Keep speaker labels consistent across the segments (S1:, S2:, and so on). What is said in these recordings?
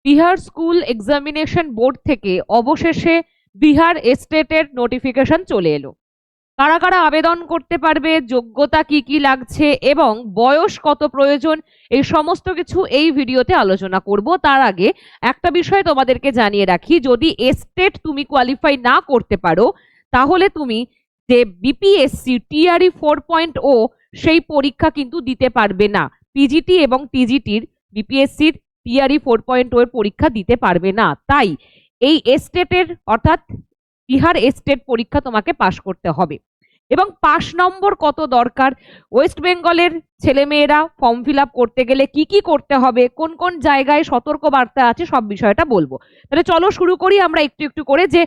S1: Bihar school examination board থেকে অবশেষে Bihar এস্টেটের notification চলে এলো। কারা কারা আবেদন করতে পারবে, যোগ্যতা কি কি লাগছে এবং বয়স কত প্রয়োজন, এই সমস্ত কিছু এই ভিডিওতে আলোচনা করব। তার আগে একটা বিষয় তোমাদেরকে জানিয়ে রাখি, যদি এস্টেট তুমি কোয়ালিফাই না করতে পারো তাহলে তুমি যে বিপিএসসি টিআরই 4.0 সেই পরীক্ষা কিন্তু দিতে পারবে না। পিজিটি এবং টিজিটির বিপিএসসির টিআরই 4.0 এর পরীক্ষা দিতে পারবে না। তাই এই এস্টেটের অর্থাৎ বিহার এস্টেট পরীক্ষা তোমাকে পাশ করতে হবে। এবং পাশ নম্বর কত দরকার, ওয়েস্ট বেঙ্গলের ছেলেমেয়েরা ফর্ম ফিল আপ করতে গেলে কি কি করতে হবে, কোন কোন জায়গায় সতর্ক বার্তা আছে, সব বিষয়টা বলবো। তাহলে চলো শুরু করি আমরা একটু একটু করে। যে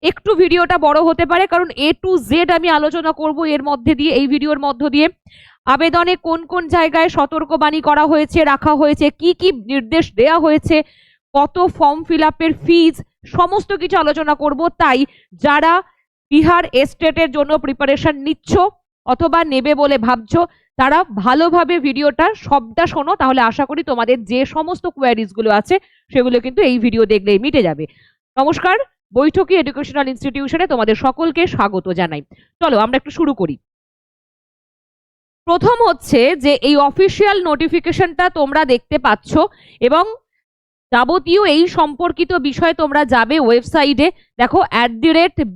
S1: একটু ভিডিওটা বড় হতে পারে কারণ A to Z আমি আলোচনা করব এর মধ্যে দিয়ে, এই ভিডিওর মধ্য দিয়ে। আবেদনে কোন কোন জায়গায় সতর্কবাণী করা হয়েছে, রাখা হয়েছে, কি কি নির্দেশ দেওয়া হয়েছে, কত ফর্ম ফিল আপের ফিজ, সমস্ত কিছু আলোচনা করব। তাই যারা বিহার এস্টেটের জন্য প্রিপারেশন নিচ্ছ অথবা নেবে বলে ভাবছো তারা ভালোভাবে ভিডিওটা সবটা শোনো, তাহলে আশা করি তোমাদের যে সমস্ত কোয়ারিজ গুলো আছে সেগুলো কিন্তু এই ভিডিও দেখলেই মিটে যাবে। নমস্কার, বৈঠকি এডুকেশনাল ইনস্টিটিউশনে তোমাদের সকলকে স্বাগত জানাই। চলো আমরা একটু শুরু করি। প্রথম হচ্ছে যে এই অফিসিয়াল নোটিফিকেশনটা তোমরা দেখতে পাচ্ছ এবং যাবতীয় এই সম্পর্কিত বিষয় তোমরা যাবে ওয়েবসাইটে, দেখো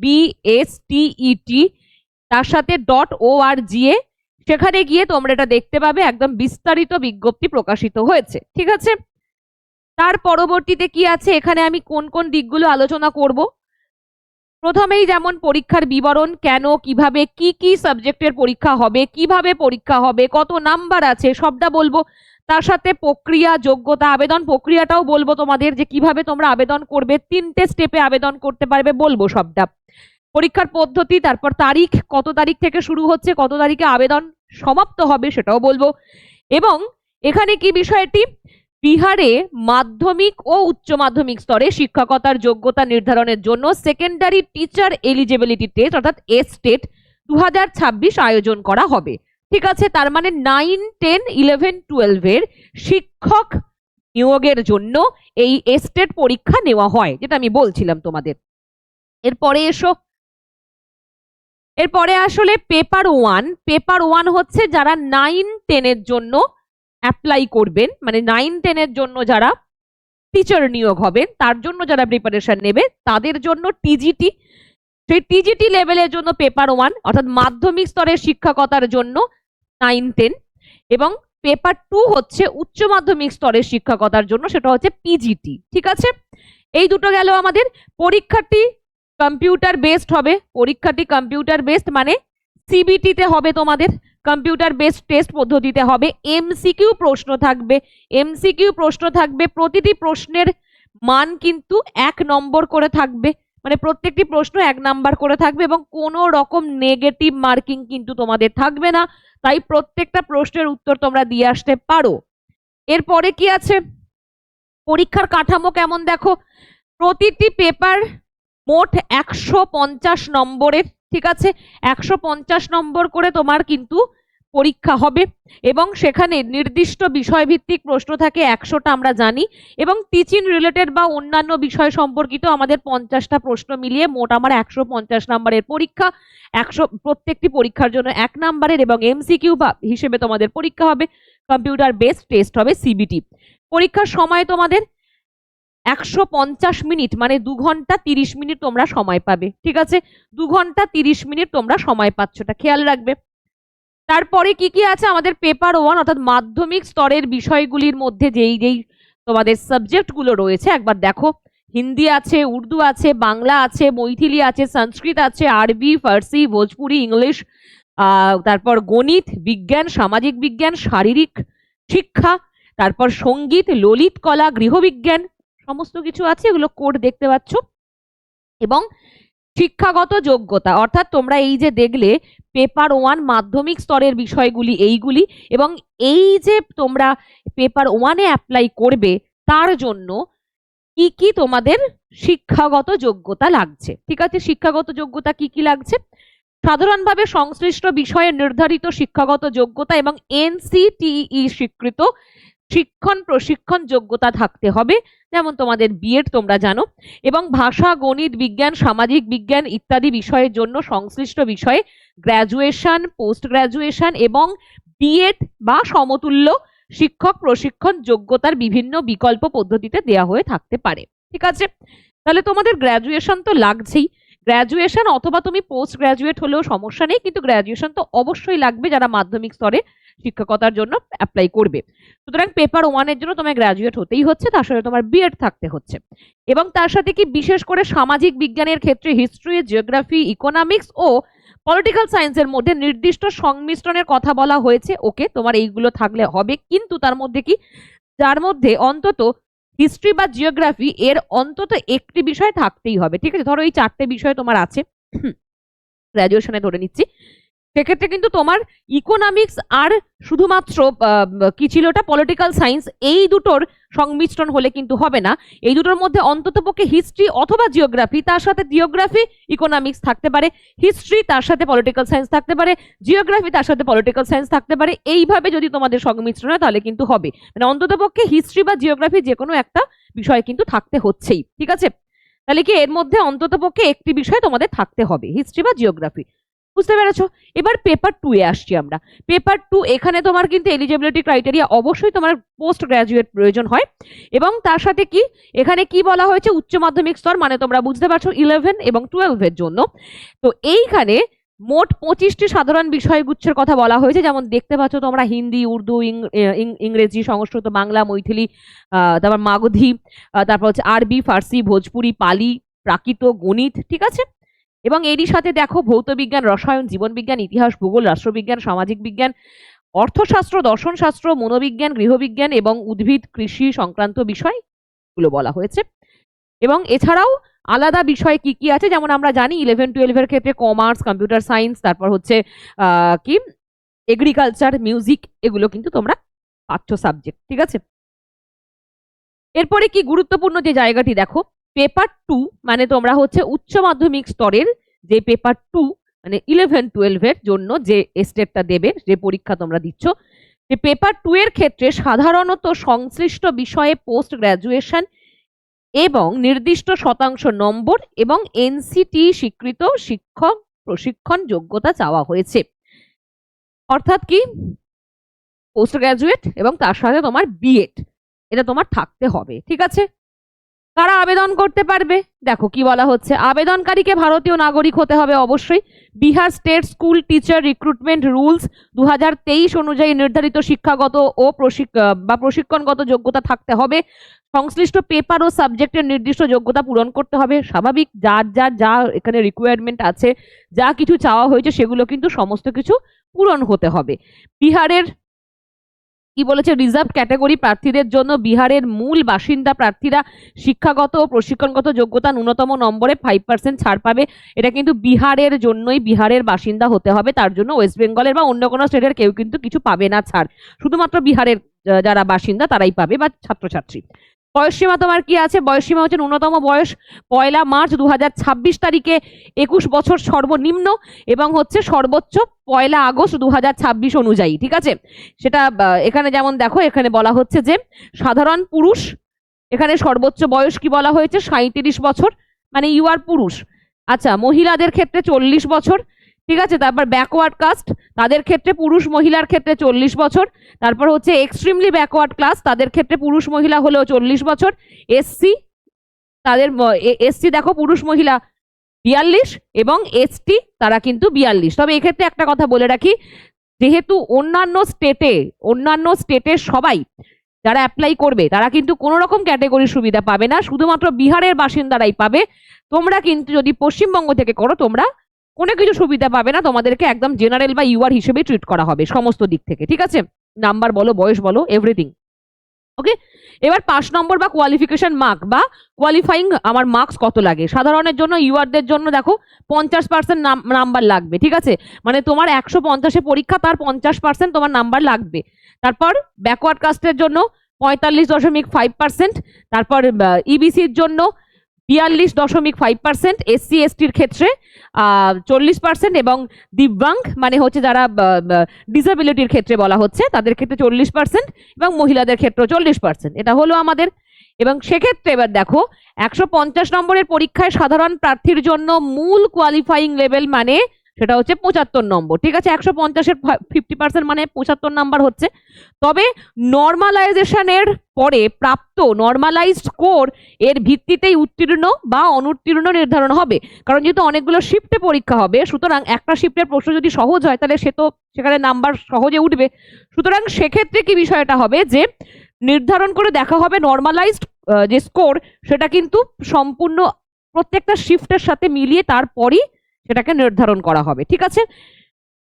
S1: @BSTET তার সাথে .org এ, সেখানে গিয়ে তোমরা এটা দেখতে পাবে, একদম বিস্তারিত বিজ্ঞপ্তি প্রকাশিত হয়েছে। ঠিক আছে, তার পরবর্তীতে কি আছে এখানে আমি কোন কোন দিকগুলো আলোচনা করব। প্রথমেই যেমন পরীক্ষার বিবরণ, কেন, কিভাবে, কি কি সাবজেক্টের পরীক্ষা হবে, কিভাবে পরীক্ষা হবে, কত নাম্বার আছে, সবটা বলবো। তার সাথে প্রক্রিয়া, যোগ্যতা, আবেদন প্রক্রিয়াটাও বলবো তোমাদের, যে কিভাবে তোমরা আবেদন করবে, 3টে স্টেপে আবেদন করতে পারবে বলবো সবটা। পরীক্ষার পদ্ধতি, তারপর তারিখ, কত তারিখ থেকে শুরু হচ্ছে, কত তারিখে আবেদন সমাপ্ত হবে সেটাও বলবো। এবং এখানে কি বিষয়টি, বিহারে মাধ্যমিক ও উচ্চ মাধ্যমিক স্তরে শিক্ষকতার যোগ্যতা নির্ধারণের জন্য সেকেন্ডারি টিচার এলিজিবিলিটি টেস্ট অর্থাৎ এস্টেট 2026 আয়োজন করা হবে। ঠিক আছে, তার মানে 9, 10, 11, 12 এর শিক্ষক নিয়োগের জন্য এই এস্টেট পরীক্ষা নেওয়া হয়, যেটা আমি বলছিলাম তোমাদের। এরপরে আসলে পেপার 1 হচ্ছে যারা 9, 10 এর জন্য অ্যাপ্লাই করবেন, মানে 9, 10 এর জন্য যারা টিচার নিয়োগ হবেন, তার জন্য যারা প্রিপারেশন নেবে তাদের জন্য টিজিটি, সেই টিজিটি লেভেলের জন্য পেপার 1 অর্থাৎ মাধ্যমিক স্তরের শিক্ষকতার জন্য 9, 10, এবং পেপার 2 হচ্ছে উচ্চ মাধ্যমিক স্তরের শিক্ষকতার জন্য, সেটা হচ্ছে পিজিটি। ঠিক আছে, এই দুটো গেল আমাদের। পরীক্ষাটি কম্পিউটার বেসড হবে, পরীক্ষাটি কম্পিউটার বেসড মানে সিবিটি তে হবে, তোমাদের কম্পিউটার বেসড টেস্ট পদ্ধতিতে হবে। এমসিকিউ প্রশ্ন থাকবে, প্রতিটি প্রশ্নের মান কিন্তু 1 নম্বর করে থাকবে, মানে প্রত্যেকটি প্রশ্ন 1 নাম্বার করে থাকবে এবং কোনো রকম নেগেটিভ মার্কিং কিন্তু তোমাদের থাকবে না। তাই প্রত্যেকটা প্রশ্নের উত্তর তোমরা দিয়ে আসতে পারো। এরপরে কি আছে, পরীক্ষার কাঠামো কেমন দেখো, প্রতিটি পেপার মোট 150 নম্বরের। ঠিক আছে, 150 নম্বর করে তোমার কিন্তু পরীক্ষা হবে এবং সেখানে নির্দিষ্ট বিষয়ভিত্তিক প্রশ্ন থাকে 100টা আমরা জানি, এবং টিচিং রিলেটেড বা অন্যান্য বিষয় সম্পর্কিত আমাদের 50টা প্রশ্ন মিলিয়ে মোট আমার 150 নম্বরের পরীক্ষা। 100 প্রত্যেকটি পরীক্ষার জন্য 1 নম্বরের, এবং এমসিকিউ বা হিসেবে তোমাদের পরীক্ষা হবে, কম্পিউটার বেসড টেস্ট হবে সিবিটি। পরীক্ষার সময় তোমাদের 150 মিনিট, মানে 2 ঘন্টা 30 মিনিট তোমরা সময় পাবে। ঠিক আছে, 2 ঘন্টা 30 মিনিট তোমরা সময় পাচ্ছ, এটা খেয়াল রাখবে। তারপরে কি কি আছে, আমাদের পেপার 1 অর্থাৎ মাধ্যমিক স্তরের বিষয়গুলির মধ্যে যেই যেই তোমাদের সাবজেক্ট গুলো রয়েছে একবার দেখো। হিন্দি আছে, উর্দু আছে, বাংলা আছে, মৈথিলি আছে, সংস্কৃত আছে, আরবি, ফার্সি, ভোজপুরি, ইংলিশ, তারপর গণিত, বিজ্ঞান, সামাজিক বিজ্ঞান, শারীরিক শিক্ষা, তারপর সঙ্গীত, ললিত কলা, গৃহবিজ্ঞান, সমস্ত কিছু আছে, এগুলো কোড দেখতে পাচ্ছ। এবং শিক্ষাগত যোগ্যতা অর্থাৎ তোমরা এই যে দেখলে পেপার 1 মাধ্যমিক স্তরের বিষয়গুলি এইগুলি, এবং এই যে তোমরা পেপার 1-এ অ্যাপ্লাই করবে তার জন্য কি কি তোমাদের শিক্ষাগত যোগ্যতা লাগছে। ঠিক আছে, শিক্ষাগত যোগ্যতা কি কি লাগছে, সাধারণভাবে সংশ্লিষ্ট বিষয়ে নির্ধারিত শিক্ষাগত যোগ্যতা এবং NCTE স্বীকৃত প্রশিক্ষণ যোগ্যতা থাকতে হবে, যেমন তোমাদের বিএড তোমরা জানো, এবং ভাষা, গণিত, বিজ্ঞান, সামাজিক বিজ্ঞান ইত্যাদি বিষয়ের জন্য সংশ্লিষ্ট বিষয়ে গ্র্যাজুয়েশন, পোস্ট গ্র্যাজুয়েশন এবং বিএড বা সমতুল্য শিক্ষক প্রশিক্ষণ যোগ্যতার বিভিন্ন বিকল্প পদ্ধতিতে দেওয়া হয়ে থাকতে পারে। ঠিক আছে, তাহলে তোমাদের গ্র্যাজুয়েশন তো লাগছেই। গ্র্যাজুয়েশন অথবা তুমি পোস্ট গ্র্যাজুয়েট হলেও সমস্যা নেই, কিন্তু গ্র্যাজুয়েশন তো অবশ্যই লাগবে যারা মাধ্যমিক স্তরে শিক্ষকতার জন্য অ্যাপ্লাই করবে। সুতরাং পেপার 1 এর জন্য তোমায় গ্র্যাজুয়েট হতেই হচ্ছে, তার সাথে তোমার বিএড থাকতে হচ্ছে, এবং তার সাথে কি বিশেষ করে সামাজিক বিজ্ঞানের ক্ষেত্রে হিস্ট্রি, জিওগ্রাফি, ইকোনমিক্স ও পলিটিক্যাল সায়েন্সের মধ্যে নির্দিষ্ট সংমিশ্রণের কথা বলা হয়েছে। ওকে, তোমার এইগুলো থাকলে হবে, কিন্তু তার মধ্যে কি, যার মধ্যে অন্তত হিস্ট্রি বা জিওগ্রাফি এর অন্তত একটি বিষয় থাকতেই হবে। ঠিক আছে, ধরো এই 4টে বিষয় তোমার আছে গ্র্যাজুয়েশনে ধরে নিচ্ছি, সেক্ষেত্রে কিন্তু তোমার ইকোনমিক্স আর শুধুমাত্র কি ছিল ওটা, পলিটিক্যাল সায়েন্স, এই দুটোর সংমিশ্রণ হলে কিন্তু হবে না। এই দুটোর মধ্যে অন্ততপক্ষে হিস্ট্রি অথবা জিওগ্রাফি, তার সাথে জিওগ্রাফি ইকোনমিক্স থাকতে পারে, হিস্ট্রি তার সাথে পলিটিক্যাল সায়েন্স থাকতে পারে, জিওগ্রাফি তার সাথে পলিটিক্যাল সায়েন্স থাকতে পারে। এইভাবে যদি তোমাদের সংমিশ্রণ হয় তাহলে কিন্তু হবে, মানে অন্ততপক্ষে হিস্ট্রি বা জিওগ্রাফি যে কোনো একটা বিষয় কিন্তু থাকতে হচ্ছেই। ঠিক আছে, তাহলে কি এর মধ্যে অন্ততপক্ষে একটি বিষয় তোমাদের থাকতে হবে, হিস্ট্রি বা জিওগ্রাফি। বুঝতে পেরেছো? এবার পেপার 2 এ আসছি আমরা। পেপার 2 এখানে তোমার কিন্তু এলিজিবিলিটি ক্রাইটেরিয়া অবশ্যই তোমার পোস্ট গ্র্যাজুয়েট প্রয়োজন হয়, এবং তার সাথে কি এখানে কি বলা হয়েছে, উচ্চ মাধ্যমিক স্তর, মানে তোমরা বুঝতে পারছো 11 এবং 12 এর জন্য। তো এইখানে মোট 25টি সাধারণ বিষয়গুচ্ছের কথা বলা হয়েছে, যেমন দেখতে পাচ্ছ তোমরা হিন্দি, উর্দু, ইংরেজি, সংস্কৃত, বাংলা, মৈথিলি, তারপর মাগধী, তারপর হচ্ছে আরবি, ফার্সি, ভোজপুরি, পালি, প্রাকৃত, গণিত। ঠিক আছে, এবং এরই সাথে দেখো ভৌতবিজ্ঞান, রসায়ন, জীবনবিজ্ঞান, ইতিহাস, ভূগোল, রাষ্ট্রবিজ্ঞান, সামাজিক বিজ্ঞান, অর্থশাস্ত্র, দর্শনশাস্ত্র, মনোবিজ্ঞান, গৃহবিজ্ঞান এবং উদ্ভিদ কৃষি সংক্রান্ত বিষয়গুলো বলা হয়েছে। এবং এছাড়াও আলাদা বিষয় কি কি আছে, যেমন আমরা জানি 11-12 এর ক্ষেত্রে কমার্স, কম্পিউটার সায়েন্স, তারপর হচ্ছে কি এগ্রিকালচার, মিউজিক, এগুলো কিন্তু তোমরা পাচ্ছ সাবজেক্ট। ঠিক আছে, এরপরে কি গুরুত্বপূর্ণ যে জায়গাটি দেখো, পেপার 2 মানে তোমরা হচ্ছে উচ্চ মাধ্যমিক স্তরের যে পেপার 2 মানে 11-12 এর জন্য যে স্টেটটা দেবে, যে পরীক্ষা তোমরা দিচ্ছ, যে পেপার 2 এর ক্ষেত্রে সাধারণত সংশ্লিষ্ট বিষয়ে পোস্ট গ্র্যাজুয়েশন এবং নির্দিষ্ট শতাংশ নম্বর এবং এনসিটি স্বীকৃত শিক্ষক প্রশিক্ষণ যোগ্যতা চাওয়া হয়েছে। অর্থাৎ কি, পোস্ট গ্র্যাজুয়েট এবং তার সাথে তোমার বিএড, এটা তোমার থাকতে হবে। ঠিক আছে, কারা আবেদন করতে পারবে, দেখো কি বলা হচ্ছে, আবেদনকারীকে ভারতীয় নাগরিক হতে হবে অবশ্যই, Bihar state school teacher recruitment rules 2023 অনুযায়ী নির্ধারিত শিক্ষাগত ও প্রশিক্ষণগত যোগ্যতা থাকতে হবে, সংশ্লিষ্ট পেপার ও সাবজেক্টের নির্দিষ্ট যোগ্যতা পূরণ করতে হবে। স্বাভাবিক, যার যার যা এখানে রিকোয়ারমেন্ট আছে, যা কিছু চাওয়া হয়েছে সেগুলো কিন্তু সমস্ত কিছু পূরণ হতে হবে। বিহারের কি বলেছে, রিজার্ভ ক্যাটাগরি প্রার্থীদের জন্য বিহারের মূল বাসিন্দা প্রার্থীরা শিক্ষাগত ও প্রশিক্ষণগত যোগ্যতা ন্যূনতম নম্বরে 5% ছাড় পাবে। এটা কিন্তু বিহারের জন্যই, বিহারের বাসিন্দা হতে হবে, তার জন্য ওয়েস্ট বেঙ্গলের বা অন্য কোনো স্টেটের কেউ কিন্তু কিছু পাবে না ছাড়, শুধুমাত্র বিহারের যারা বাসিন্দা তারাই পাবে বা ছাত্রছাত্রী। বয়সসীমা তোমার কি আছে, বয়সসীমা হচ্ছে ন্যূনতম বয়স 1 মার্চ 2026 তারিখে 21 বছর সর্বনিম্ন, এবং হচ্ছে সর্বোচ্চ 1 আগস্ট 2026 অনুযায়ী। ঠিক আছে, সেটা এখানে যেমন দেখো, এখানে বলা হচ্ছে যে সাধারণ পুরুষ, এখানে সর্বোচ্চ বয়স কি বলা হয়েছে, 37 বছর, মানে ইউ আর পুরুষ। আচ্ছা, মহিলাদের ক্ষেত্রে 40 বছর। ঠিক আছে, তারপর ব্যাকওয়ার্ড কাস্ট, তাদের ক্ষেত্রে পুরুষ মহিলার ক্ষেত্রে 40 বছর। তারপর হচ্ছে এক্সট্রিমলি ব্যাকওয়ার্ড ক্লাস, তাদের ক্ষেত্রে পুরুষ মহিলা হলেও 40 বছর। এসসি, তাদের এসসি দেখো পুরুষ মহিলা 42 এবং এসটি তারা কিন্তু 42। তবে এক্ষেত্রে একটা কথা বলে রাখি, যেহেতু অন্যান্য স্টেটের সবাই যারা অ্যাপ্লাই করবে তারা কিন্তু কোনো রকম ক্যাটাগরির সুবিধা পাবে না, শুধুমাত্র বিহারের বাসিন্দারাই পাবে। তোমরা কিন্তু যদি পশ্চিমবঙ্গ থেকে করো তোমরা কোনো কিছু সুবিধা পাবে না, তোমাদেরকে একদম জেনারেল বা ইউআর হিসেবে ট্রিট করা হবে সমস্ত দিক থেকে। ঠিক আছে, নাম্বার বলো, বয়স বলো, এভরিথিং। ওকে, এবার 5 নম্বর বা কোয়ালিফিকেশন মার্ক বা কোয়ালিফাইং আমার মার্কস কত লাগে। সাধারণের জন্য, ইউআরদের জন্য দেখো 50% নাম্বার লাগবে। ঠিক আছে, মানে তোমার 150-এ পরীক্ষা, তার 50% তোমার নাম্বার লাগবে। তারপর ব্যাকওয়ার্ড কাস্টের জন্য 45.5%, তারপর ইবিসির জন্য 42.5%, এসসি এসটির ক্ষেত্রে 40% এবং দিব্যাঙ্গ মানে হচ্ছে যারা ডিসেবিলিটির ক্ষেত্রে বলা হচ্ছে তাদের ক্ষেত্রে 40% এবং মহিলাদের ক্ষেত্রে 40%। এটা হলো আমাদের। এবং সেক্ষেত্রে এবার দেখো 150 নম্বরের পরীক্ষায় সাধারণ প্রার্থীর জন্য মূল কোয়ালিফাইং লেভেল মানে সেটা হচ্ছে 75 নম্বর। ঠিক আছে, 150-এর 50% মানে 75 নাম্বার হচ্ছে। তবে নর্মালাইজেশনের পরে প্রাপ্ত নর্মালাইজড স্কোর এর ভিত্তিতেই উত্তীর্ণ বা অনুত্তীর্ণ নির্ধারণ হবে। কারণ যেহেতু অনেকগুলো শিফটে পরীক্ষা হবে, সুতরাং একটা শিফটের প্রশ্ন যদি সহজ হয় তাহলে সে তো সেখানে নাম্বার সহজে উঠবে। সুতরাং সেক্ষেত্রে কি বিষয়টা হবে যে নির্ধারণ করে দেখা হবে নর্মালাইজড যে স্কোর সেটা কিন্তু সম্পূর্ণ প্রত্যেকটা শিফটের সাথে মিলিয়ে তারপরই সেটাকে নির্ধারণ করা হবে। ঠিক আছে,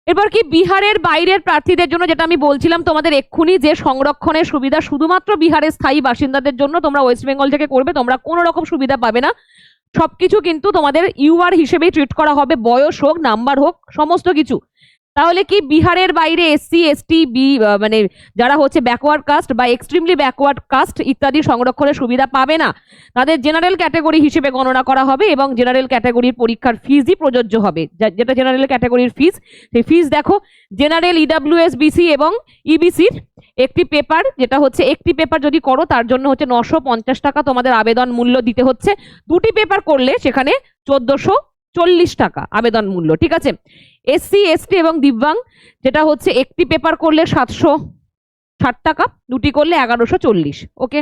S1: এবার কি বিহারের বাইরের প্রার্থীদের জন্য যেটা আমি বলছিলাম তোমাদের এক্ষুনি যে সংরক্ষণের সুবিধা শুধুমাত্র বিহারের স্থায়ী বাসিন্দাদের জন্য, তোমরা ওয়েস্ট বেঙ্গল থেকে করবে তোমরা কোনো রকম সুবিধা পাবে না। সবকিছু কিন্তু তোমাদের ইউআর হিসেবেই ট্রিট করা হবে, বয়স হোক নাম্বার হোক সমস্ত কিছু। তাহলে কি বিহারের বাইরে এসসি এসটি মানে যারা হচ্ছে ব্যাকওয়ার্ড কাস্ট বা এক্সট্রিমলি ব্যাকওয়ার্ড কাস্ট ইত্যাদি সংরক্ষণের সুবিধা পাবে না, তাদের জেনারেল ক্যাটাগরি হিসেবে গণনা করা হবে এবং জেনারেল ক্যাটাগরির পরীক্ষার ফিজই প্রযোজ্য হবে। যেটা জেনারেল ক্যাটাগরির ফিজ, সেই ফিজ দেখো জেনারেল ইডাব্লিউএস বিসি এবং ইবিসির একটি পেপার, যেটা হচ্ছে একটি পেপার যদি করো তার জন্য হচ্ছে 950 টাকা তোমাদের আবেদন মূল্য দিতে হচ্ছে। দুটি পেপার করলে সেখানে 1440 টাকা আবেদন মূল্য। ঠিক আছে, এসসি এসটি এবং দিব্যাঙ্গ যেটা হচ্ছে একটি পেপার করলে 760 টাকা, দুটি করলে 1140। ওকে,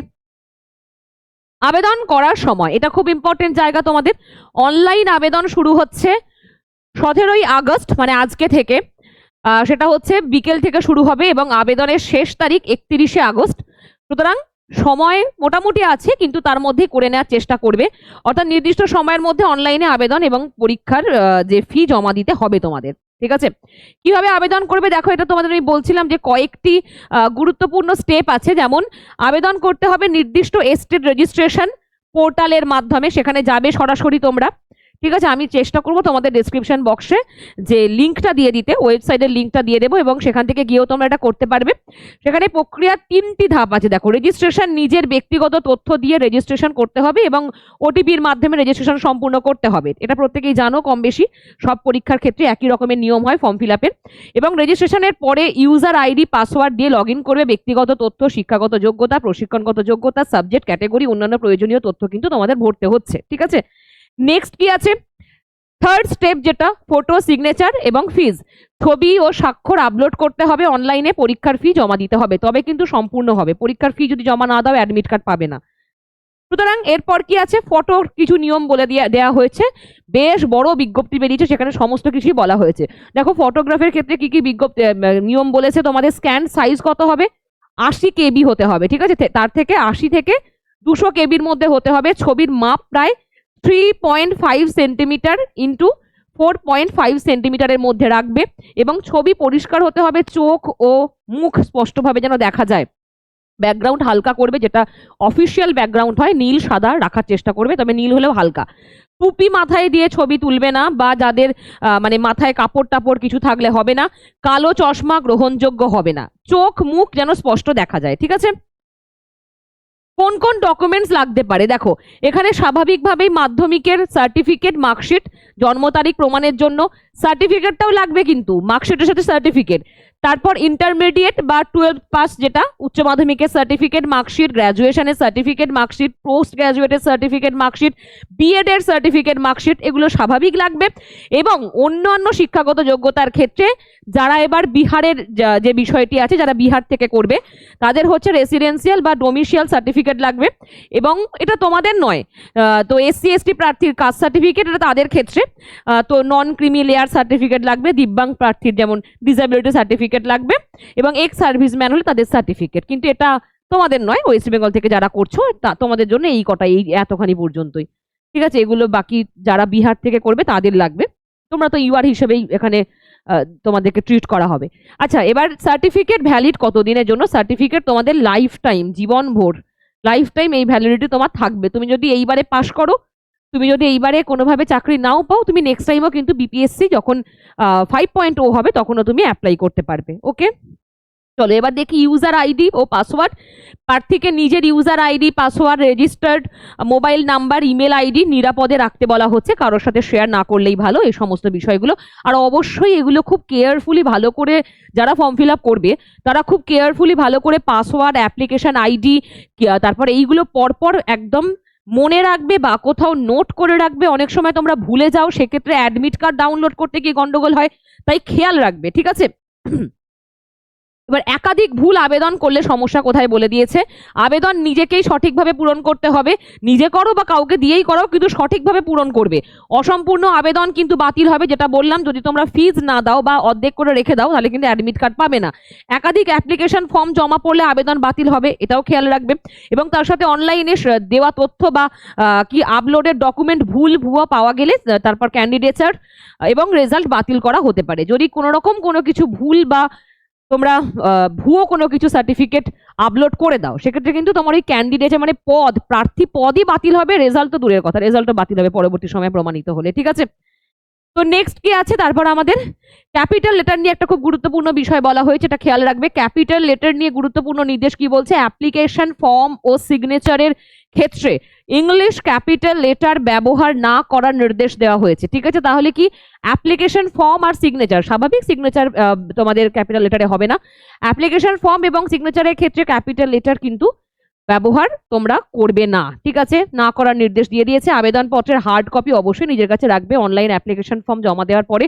S1: আবেদন করার সময় এটা খুব ইম্পর্টেন্ট জায়গা তোমাদের। অনলাইন আবেদন শুরু হচ্ছে 17ই আগস্ট মানে আজকে থেকে, সেটা হচ্ছে বিকেল থেকে শুরু হবে এবং আবেদনের শেষ তারিখ 31শে আগস্ট। সুতরাং সময় মোটামুটি আছে, কিন্তু তার মধ্যেই করে নেওয়ার চেষ্টা করবে। অর্থাৎ নির্দিষ্ট সময়ের মধ্যে অনলাইনে আবেদন এবং পরীক্ষার যে ফি জমা দিতে হবে তোমাদের। ঠিক আছে, কিভাবে আবেদন করবে দেখো, এটা তোমাদের আমি বলছিলাম যে কয়েকটি গুরুত্বপূর্ণ স্টেপ আছে। যেমন আবেদন করতে হবে নির্দিষ্ট এস্টেট রেজিস্ট্রেশন পোর্টালের মাধ্যমে, সেখানে যাবে সরাসরি তোমরা। ঠিক আছে, আমি চেষ্টা করব তোমাদের ডেসক্রিপশন বক্সে যে লিঙ্কটা দিয়ে দিতে, ওয়েবসাইটের লিঙ্কটা দিয়ে দেবো এবং সেখান থেকে গিয়েও তোমরা এটা করতে পারবে। সেখানে প্রক্রিয়ার 3টি ধাপ আছে। দেখো, রেজিস্ট্রেশন নিজের ব্যক্তিগত তথ্য দিয়ে রেজিস্ট্রেশন করতে হবে এবং ওটিপির মাধ্যমে রেজিস্ট্রেশন সম্পূর্ণ করতে হবে। এটা প্রত্যেকেই জানো কম বেশি, সব পরীক্ষার ক্ষেত্রে একই রকমের নিয়ম হয় ফর্ম ফিল আপের। এবং রেজিস্ট্রেশনের পরে ইউজার আইডি পাসওয়ার্ড দিয়ে লগ ইন করবে। ব্যক্তিগত তথ্য, শিক্ষাগত যোগ্যতা, প্রশিক্ষণগত যোগ্যতা, সাবজেক্ট ক্যাটাগরি, অন্যান্য প্রয়োজনীয় তথ্য কিন্তু তোমাদের ভরতে হচ্ছে। ঠিক আছে, নেক্সট কি আছে, থার্ড স্টেপ যেটা ফটো, সিগনেচার এবং ফিজ, ছবি ও স্বাক্ষর আপলোড করতে হবে অনলাইনে, পরীক্ষার ফি জমা দিতে হবে, তবে কিন্তু সম্পূর্ণ হবে। পরীক্ষার ফি যদি জমা না দাও অ্যাডমিট কার্ড পাবে না। সুতরাং এরপর কি আছে, ফটোর কিছু নিয়ম বলে দেওয়া হয়েছে, বেশ বড় বিজ্ঞপ্তি বেরিয়েছে, সেখানে সমস্ত কিছুই বলা হয়েছে। দেখো, ফটোগ্রাফের ক্ষেত্রে কি কি বিজ্ঞপ্তি নিয়ম বলেছে তোমাদের, স্ক্যান সাইজ কত হবে, 80 কেবি হতে হবে। ঠিক আছে, তার থেকে 80 থেকে 200 কেবির মধ্যে হতে হবে। ছবির মাপ প্রায় 3.5 সেন্টিমিটার ইন্টু 4.5 সেন্টিমিটারের মধ্যে রাখবে এবং ছবি পরিষ্কার হতে হবে, চোখ ও মুখ স্পষ্টভাবে যেন দেখা যায়। ব্যাকগ্রাউন্ড হালকা করবে, যেটা অফিসিয়াল ব্যাকগ্রাউন্ড হয় নীল সাদা রাখার চেষ্টা করবে, তবে নীল হলেও হালকা। টুপি মাথায় দিয়ে ছবি তুলবে না, বা যাদের মানে মাথায় কাপড় টাপড় কিছু থাকলে হবে না। কালো চশমা গ্রহণযোগ্য হবে না। চোখ মুখ যেন স্পষ্ট দেখা যায়। ঠিক আছে, কোন কোন ডকুমেন্টস লাগতে পারে দেখো, এখানে স্বাভাবিকভাবেই মাধ্যমিকের সার্টিফিকেট, মার্কশিট, জন্ম তারিখ প্রমাণের জন্য সার্টিফিকেটটাও লাগবে, কিন্তু মার্কশিটের সাথে সার্টিফিকেট। তারপর ইন্টারমিডিয়েট বা 12 পাস যেটা উচ্চ মাধ্যমিকের সার্টিফিকেট, মার্কশিট, গ্র্যাজুয়েশনের সার্টিফিকেট, মার্কশিট, পোস্ট গ্র্যাজুয়েটের সার্টিফিকেট, মার্কশিট, বিএড এর সার্টিফিকেট, মার্কশিট, এগুলো স্বাভাবিক লাগবে। এবং অন্যান্য শিক্ষাগত যোগ্যতার ক্ষেত্রে যারা এবার বিহারের যে বিষয়টি আছে, যারা বিহার থেকে করবে তাদের হচ্ছে রেসিডেন্সিয়াল বা ডোমিসিয়াল সার্টিফিকেট লাগবে। এবং এটা তোমাদের নয়, তো এসসি এসটি প্রার্থীর কাস্ট সার্টিফিকেট, এটা তাদের ক্ষেত্রে। তো নন ক্রিমি লেয়ার সার্টিফিকেট লাগবে, দিব্যাঙ্গ প্রার্থীর যেমন ডিসেবিলিটি সার্টিফিকেট লাগবে, এবং এক্স সার্ভিসম্যান হলে তাদের সার্টিফিকেট। কিন্তু এটা তোমাদের নয়, ওয়েস্ট বেঙ্গল থেকে যারা করছো তোমাদের জন্য এই কটা, এই এতখানি পর্যন্তই। ঠিক আছে, এগুলো বাকি যারা বিহার থেকে করবে তাদের লাগবে। তোমরা তো ইউআর হিসেবেই এখানে তোমাদেরকে ট্রিট করা হবে। আচ্ছা, এবার সার্টিফিকেট ভ্যালিড কতদিনের জন্য, সার্টিফিকেট তোমাদের লাইফ টাইম, জীবন ভোর লাইফ টাইম এই ভ্যালিডিটি তোমার থাকবে। তুমি যদি এইবারে পাশ করো, তুমি যদি এইবারে কোনোভাবে চাকরি নাও পাও, তুমি নেক্সট টাইমও কিন্তু বিপিএসসি যখন 5.0 হবে তখনও তুমি অ্যাপ্লাই করতে পারবে। ওকে। চলো এবার দেখি ইউজার আইডি ও পাসওয়ার্ড। প্রার্থীকে নিজের user ID, password, registered mobile number, email ID নিরাপদে রাখতে বলা হচ্ছে, কারোর সাথে শেয়ার না করলেই ভালো এই সমস্ত বিষয়গুলো। আর অবশ্যই এগুলো খুব কেয়ারফুলি ভালো করে যারা ফর্ম ফিল আপ করবে তারা খুব কেয়ারফুলি ভালো করে পাসওয়ার্ড, অ্যাপ্লিকেশন আইডি, তারপর এইগুলো পরপর একদম মনে রাখবে বা কোথাও নোট করে রাখবে। অনেক সময় তোমরা ভুলে যাও, সেক্ষেত্রে অ্যাডমিট কার্ড ডাউনলোড করতে গিয়ে গন্ডগোল হয়, তাই খেয়াল রাখবে, ঠিক আছে? এবার একাধিক ভুল আবেদন করলে সমস্যা কোথায় বলে দিয়েছে। আবেদন নিজেকেই সঠিকভাবে পূরণ করতে হবে, নিজে করো বা কাউকে দিয়েই করো, কিন্তু সঠিকভাবে পূরণ করবে। অসম্পূর্ণ আবেদন কিন্তু বাতিল হবে, যেটা বললাম, যদি তোমরা ফিজ না দাও বা অর্ধেক করে রেখে দাও তাহলে কিন্তু অ্যাডমিট কার্ড পাবে না। একাধিক অ্যাপ্লিকেশন ফর্ম জমা পড়লে আবেদন বাতিল হবে, এটাও খেয়াল রাখবে। এবং তার সাথে অনলাইনে দেওয়া তথ্য বা কি আপলোডের ডকুমেন্ট ভুয়া পাওয়া গেলে তারপর ক্যান্ডিডেচার এবং রেজাল্ট বাতিল করা হতে পারে। যদি কোনো রকম কোনো কিছু ভুল বা তোমরা ভুয়ো কোনো কিছু সার্টিফিকেট আপলোড করে দাও, সেক্ষেত্রে কিন্তু তোমার ওই ক্যান্ডিডেটে মানে প্রার্থী পদই বাতিল হবে, রেজাল্ট তো দূরের কথা, রেজাল্টও বাতিল হবে পরবর্তী সময়ে প্রমাণিত হলে, ঠিক আছে? তো নেক্সট কি আছে, তারপর আমাদের ক্যাপিটাল লেটার নিয়ে একটা খুব গুরুত্বপূর্ণ বিষয় বলা হয়েছে, এটা খেয়াল রাখবে। ক্যাপিটাল লেটার নিয়ে গুরুত্বপূর্ণ নির্দেশ কি বলছে, অ্যাপ্লিকেশন ফর্ম ও সিগনেচারের ক্ষেত্রে ইংলিশ ক্যাপিটাল লেটার ব্যবহার না করার নির্দেশ দেওয়া হয়েছে, ঠিক আছে? তাহলে কি অ্যাপ্লিকেশন ফর্ম আর সিগনেচার, স্বাভাবিক সিগনেচার তোমাদের ক্যাপিটাল লেটারে হবে না, অ্যাপ্লিকেশন ফর্ম এবং সিগনেচারের ক্ষেত্রে ক্যাপিটাল লেটার কিন্তু ব্যবহার তোমরা করবে না, ঠিক আছে? না করার নির্দেশ দিয়ে দিয়েছে। আবেদনপত্রের হার্ড কপি অবশ্যই নিজের কাছে রাখবে। অনলাইন অ্যাপ্লিকেশন ফর্ম জমা দেওয়ার পরে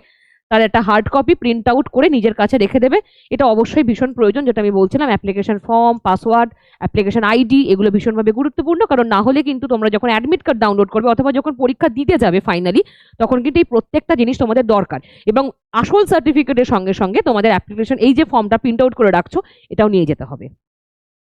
S1: তার একটা হার্ড কপি প্রিন্ট আউট করে নিজের কাছে রেখে দেবে, এটা অবশ্যই ভীষণ প্রয়োজন। যেটা আমি বলছিলাম, application form, password, application ID, এগুলো ভীষণভাবে গুরুত্বপূর্ণ, কারণ না হলে কিন্তু তোমরা যখন অ্যাডমিট কার্ড ডাউনলোড করবে অথবা যখন পরীক্ষা দিতে যাবে ফাইনালি, তখন কিন্তু এই প্রত্যেকটা জিনিস তোমাদের দরকার। এবং আসল সার্টিফিকেটের সঙ্গে সঙ্গে তোমাদের অ্যাপ্লিকেশন এই যে ফর্মটা প্রিন্ট আউট করে রাখছো এটাও নিয়ে যেতে হবে।